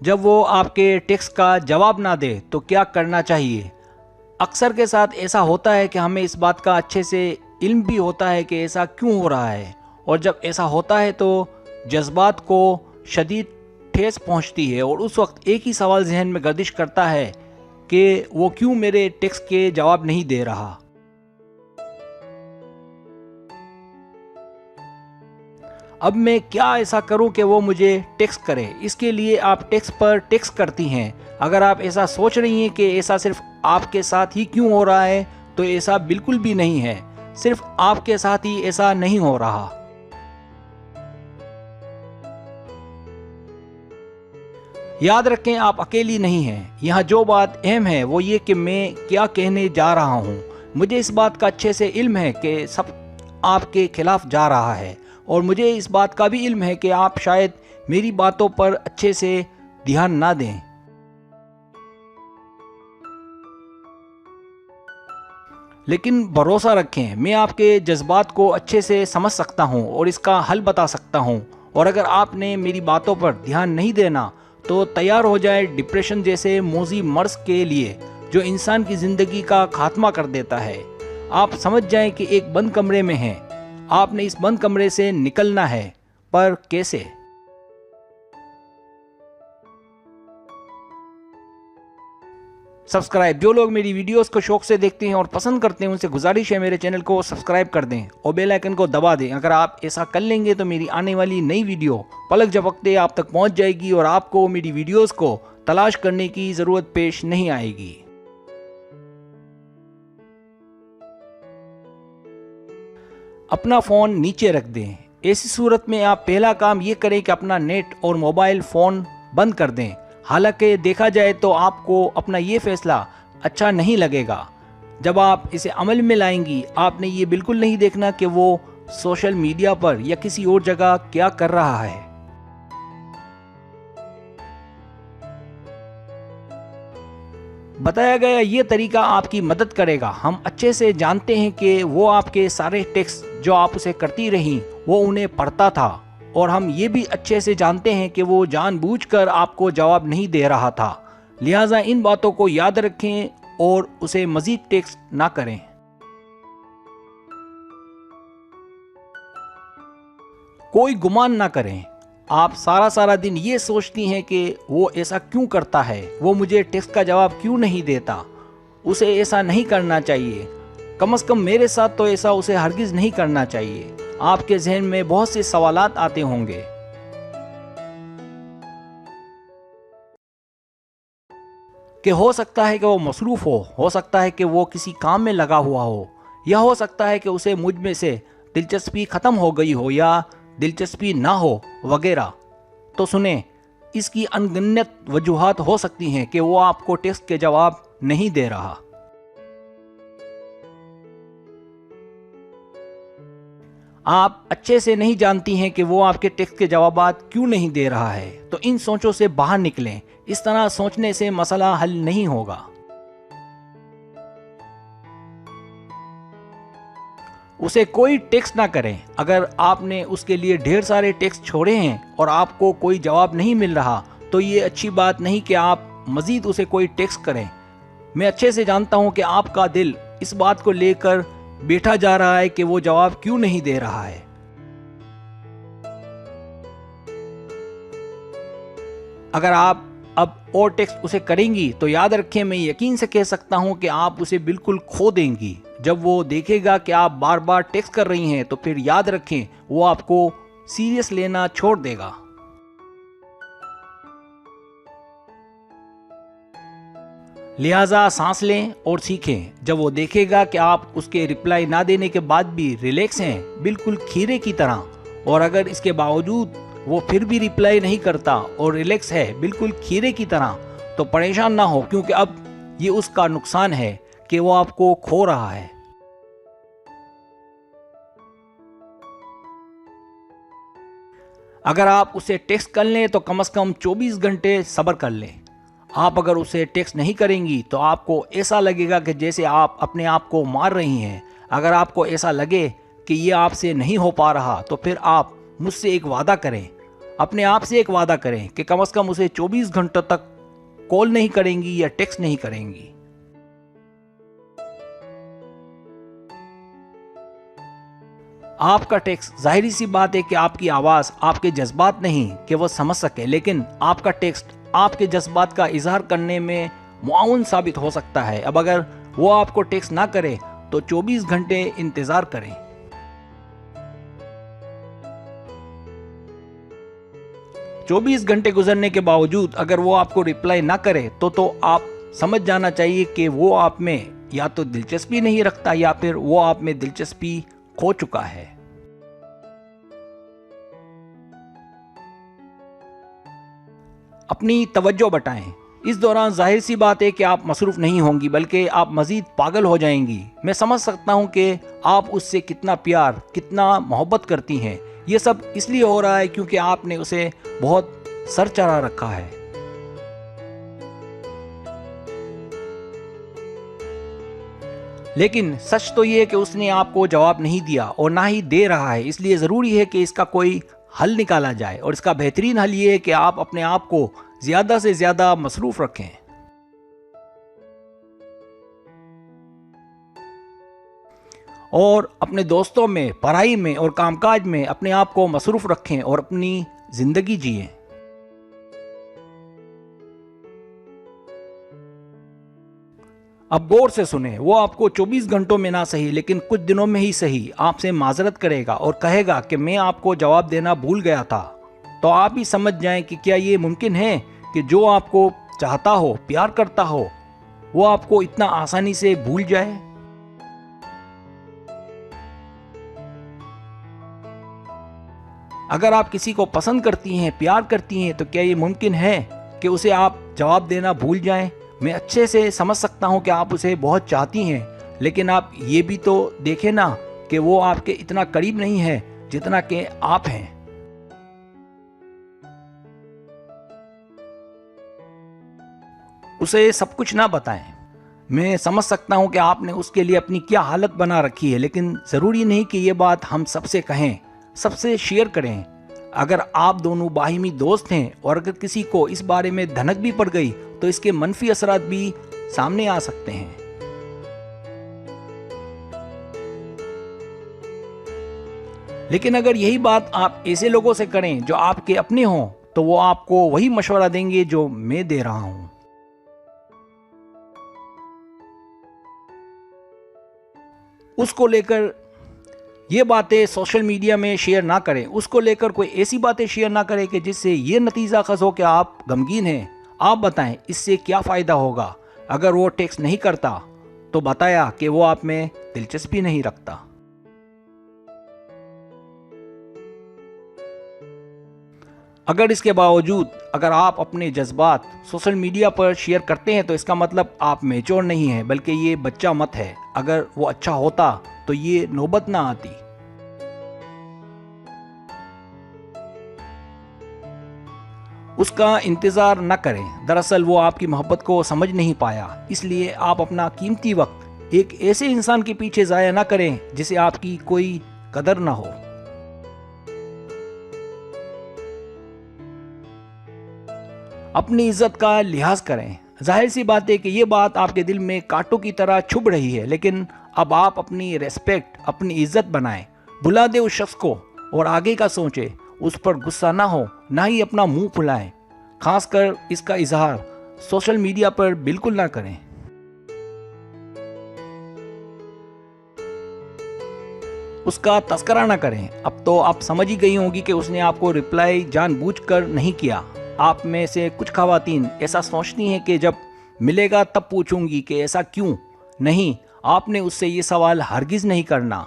जब वो आपके टेक्स्ट का जवाब ना दे तो क्या करना चाहिए। अक्सर के साथ ऐसा होता है कि हमें इस बात का अच्छे से इल्म भी होता है कि ऐसा क्यों हो रहा है, और जब ऐसा होता है तो जज्बात को शदीद ठेस पहुंचती है और उस वक्त एक ही सवाल जहन में गर्दिश करता है कि वो क्यों मेरे टेक्स्ट के जवाब नहीं दे रहा। अब मैं क्या ऐसा करूं कि वो मुझे टेक्स्ट करे। इसके लिए आप टेक्स्ट पर टेक्स्ट करती हैं। अगर आप ऐसा सोच रही हैं कि ऐसा सिर्फ आपके साथ ही क्यों हो रहा है, तो ऐसा बिल्कुल भी नहीं है। सिर्फ आपके साथ ही ऐसा नहीं हो रहा। याद रखें, आप अकेली नहीं हैं। यहाँ जो बात अहम है वो ये कि मैं क्या कहने जा रहा हूँ। मुझे इस बात का अच्छे से इल्म है कि सब आपके खिलाफ जा रहा है, और मुझे इस बात का भी इल्म है कि आप शायद मेरी बातों पर अच्छे से ध्यान ना दें। लेकिन भरोसा रखें, मैं आपके जज्बात को अच्छे से समझ सकता हूं और इसका हल बता सकता हूं। और अगर आपने मेरी बातों पर ध्यान नहीं देना तो तैयार हो जाए डिप्रेशन जैसे मोजी मर्ज के लिए, जो इंसान की ज़िंदगी का खात्मा कर देता है। आप समझ जाएं कि एक बंद कमरे में हैं। आपने इस बंद कमरे से निकलना है, पर कैसे? सब्सक्राइब। जो लोग मेरी वीडियोस को शौक से देखते हैं और पसंद करते हैं, उनसे गुजारिश है मेरे चैनल को सब्सक्राइब कर दें और बेल आइकन को दबा दें। अगर आप ऐसा कर लेंगे तो मेरी आने वाली नई वीडियो पलक झपकते आप तक पहुंच जाएगी और आपको मेरी वीडियोस को तलाश करने की ज़रूरत पेश नहीं आएगी। अपना फ़ोन नीचे रख दें। ऐसी सूरत में आप पहला काम ये करें कि अपना नेट और मोबाइल फ़ोन बंद कर दें। हालांकि देखा जाए तो आपको अपना ये फैसला अच्छा नहीं लगेगा। जब आप इसे अमल में लाएंगी, आपने ये बिल्कुल नहीं देखना कि वो सोशल मीडिया पर या किसी और जगह क्या कर रहा है। बताया गया ये तरीका आपकी मदद करेगा। हम अच्छे से जानते हैं कि वो आपके सारे टेक्स्ट जो आप उसे करती रहीं, वो उन्हें पढ़ता था, और हम ये भी अच्छे से जानते हैं कि वो जानबूझकर आपको जवाब नहीं दे रहा था। लिहाजा इन बातों को याद रखें और उसे मजीद टेक्स्ट ना करें। कोई गुमान ना करें। आप सारा दिन ये सोचती हैं कि वो ऐसा क्यों करता है, वो मुझे टेक्स्ट का जवाब क्यों नहीं देता। उसे ऐसा नहीं करना चाहिए। कम से कम मेरे साथ तो ऐसा उसे हरगिज नहीं करना चाहिए। आपके जहन में बहुत से सवालात आते होंगे कि हो सकता है कि वो मसरूफ़ हो सकता है कि वो किसी काम में लगा हुआ हो, या हो सकता है कि उसे मुझ में से दिलचस्पी ख़त्म हो गई हो या दिलचस्पी ना हो वगैरह। तो सुने, इसकी अनगिनत वजूहात हो सकती हैं कि वो आपको टेक्स्ट के जवाब नहीं दे रहा। आप अच्छे से नहीं जानती हैं कि वो आपके टेक्स्ट के जवाबात क्यों नहीं दे रहा है, तो इन सोचों से बाहर निकलें। इस तरह सोचने से मसला हल नहीं होगा। उसे कोई टेक्स्ट ना करें। अगर आपने उसके लिए ढेर सारे टेक्स्ट छोड़े हैं और आपको कोई जवाब नहीं मिल रहा, तो ये अच्छी बात नहीं कि आप मजीद उसे कोई टेक्स्ट करें। मैं अच्छे से जानता हूं कि आपका दिल इस बात को लेकर बैठा जा रहा है कि वो जवाब क्यों नहीं दे रहा है। अगर आप अब और टेक्स्ट उसे करेंगी तो याद रखें, मैं यकीन से कह सकता हूं कि आप उसे बिल्कुल खो देंगी। जब वो देखेगा कि आप बार बार टेक्स्ट कर रही हैं, तो फिर याद रखें वो आपको सीरियस लेना छोड़ देगा। लिहाजा सांस लें और सीखें। जब वो देखेगा कि आप उसके रिप्लाई ना देने के बाद भी रिलैक्स हैं, बिल्कुल खीरे की तरह, और अगर इसके बावजूद वो फिर भी रिप्लाई नहीं करता और रिलैक्स है बिल्कुल खीरे की तरह, तो परेशान ना हो, क्योंकि अब ये उसका नुकसान है कि वो आपको खो रहा है। अगर आप उसे टेक्स्ट कर लें तो कम से कम 24 घंटे सब्र कर लें। आप अगर उसे टेक्स्ट नहीं करेंगी तो आपको ऐसा लगेगा कि जैसे आप अपने आप को मार रही हैं। अगर आपको ऐसा लगे कि ये आपसे नहीं हो पा रहा, तो फिर आप मुझसे एक वादा करें। अपने आप से एक वादा करें कि कम से कम उसे 24 घंटों तक कॉल नहीं करेंगी या टेक्स्ट नहीं करेंगी। आपका टेक्स्ट, जाहिर सी बात है कि आपकी आवाज़ आपके जज्बात नहीं कि वो समझ सके, लेकिन आपका टेक्स्ट आपके जज्बात का इजहार करने में मुआवन साबित हो सकता है। अब अगर वो आपको टेक्स्ट ना करे तो 24 घंटे इंतज़ार करें। चौबीस घंटे गुजरने के बावजूद अगर वो आपको रिप्लाई ना करे तो आप समझ जाना चाहिए कि वो आप में या तो दिलचस्पी नहीं रखता या फिर वो आप में दिलचस्पी खो चुका है। अपनी तवज्जो बटाएं। इस दौरान जाहिर सी बात है कि आप मसरूफ नहीं होंगी, बल्कि आप मजीद पागल हो जाएंगी। मैं समझ सकता हूं कि आप उससे कितना प्यार, कितना मोहब्बत करती हैं। ये सब इसलिए हो रहा है क्योंकि आपने उसे बहुत सर चढ़ा रखा है। लेकिन सच तो ये है कि उसने आपको जवाब नहीं दिया और ना ही दे रहा है, इसलिए ज़रूरी है कि इसका कोई हल निकाला जाए। और इसका बेहतरीन हल ये है कि आप अपने आप को ज़्यादा से ज़्यादा मसरूफ़ रखें और अपने दोस्तों में, पढ़ाई में और कामकाज में अपने आप को मसरूफ़ रखें और अपनी ज़िंदगी जिएं। अब गौर से सुने, वो आपको 24 घंटों में ना सही लेकिन कुछ दिनों में ही सही आपसे माजरत करेगा और कहेगा कि मैं आपको जवाब देना भूल गया था। तो आप ही समझ जाएं कि क्या ये मुमकिन है कि जो आपको चाहता हो, प्यार करता हो, वो आपको इतना आसानी से भूल जाए। अगर आप किसी को पसंद करती हैं, प्यार करती हैं, तो क्या ये मुमकिन है कि उसे आप जवाब देना भूल जाएं? मैं अच्छे से समझ सकता हूं कि आप उसे बहुत चाहती हैं, लेकिन आप ये भी तो देखें ना कि वो आपके इतना करीब नहीं है जितना कि आप हैं। उसे सब कुछ ना बताएं। मैं समझ सकता हूं कि आपने उसके लिए अपनी क्या हालत बना रखी है, लेकिन ज़रूरी नहीं कि ये बात हम सबसे कहें, सबसे शेयर करें। अगर आप दोनों बाहिमी दोस्त हैं और अगर किसी को इस बारे में धनक भी पड़ गई तो इसके मनफी असरात भी सामने आ सकते हैं। लेकिन अगर यही बात आप ऐसे लोगों से करें जो आपके अपने हों, तो वो आपको वही मशवरा देंगे जो मैं दे रहा हूं। उसको लेकर ये बातें सोशल मीडिया में शेयर ना करें। उसको लेकर कोई ऐसी बातें शेयर ना करें कि जिससे ये नतीजा खस हो कि आप गमगीन हैं। आप बताएं इससे क्या फ़ायदा होगा। अगर वो टेक्स्ट नहीं करता तो बताया कि वो आप में दिलचस्पी नहीं रखता। अगर इसके बावजूद अगर आप अपने जज्बात सोशल मीडिया पर शेयर करते हैं तो इसका मतलब आप मैच्योर नहीं हैं, बल्कि ये बच्चा मत है। अगर वो अच्छा होता तो ये नौबत ना आती। उसका इंतज़ार न करें। दरअसल वो आपकी मोहब्बत को समझ नहीं पाया, इसलिए आप अपना कीमती वक्त एक ऐसे इंसान के पीछे ज़ाया ना करें जिसे आपकी कोई कदर ना हो। अपनी इज्जत का लिहाज करें। जाहिर सी बात है कि ये बात आपके दिल में कांटों की तरह चुभ रही है, लेकिन अब आप अपनी रेस्पेक्ट, अपनी इज्जत बनाएं। बुला दे उस शख्स को और आगे का सोचें। उस पर गुस्सा ना हो, ना ही अपना मुंह फुलाएं। खासकर इसका इजहार सोशल मीडिया पर बिल्कुल ना करें। उसका तस्करा ना करें। अब तो आप समझ ही गई होंगी कि उसने आपको रिप्लाई जानबूझकर नहीं किया। आप में से कुछ खवातीन ऐसा सोचती हैं कि जब मिलेगा तब पूछूंगी कि ऐसा क्यों। नहीं, आपने उससे ये सवाल हरगिज नहीं करना।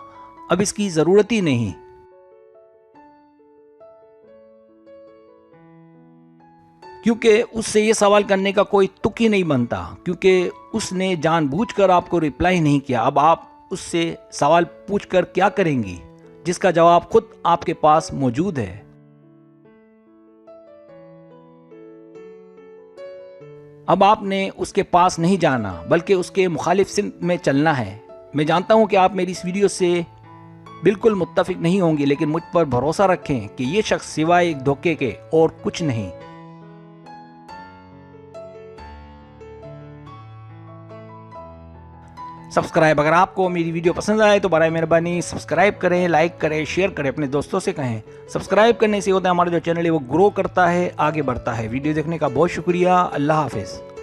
अब इसकी ज़रूरत ही नहीं। क्योंकि उससे ये सवाल करने का कोई तुक ही नहीं बनता, क्योंकि उसने जानबूझकर आपको रिप्लाई नहीं किया। अब आप उससे सवाल पूछकर क्या करेंगी जिसका जवाब खुद आपके पास मौजूद है। अब आपने उसके पास नहीं जाना, बल्कि उसके मुखालिफ सिमत में चलना है। मैं जानता हूं कि आप मेरी इस वीडियो से बिल्कुल मुत्तफिक नहीं होंगी, लेकिन मुझ पर भरोसा रखें कि ये शख्स सिवाय एक धोखे के और कुछ नहीं। सब्सक्राइब, अगर आपको मेरी वीडियो पसंद आए तो बराए मेहरबानी सब्सक्राइब करें, लाइक करें, शेयर करें, अपने दोस्तों से कहें। सब्सक्राइब करने से होता है हमारा जो चैनल है वो ग्रो करता है, आगे बढ़ता है। वीडियो देखने का बहुत शुक्रिया। अल्लाह हाफिज़।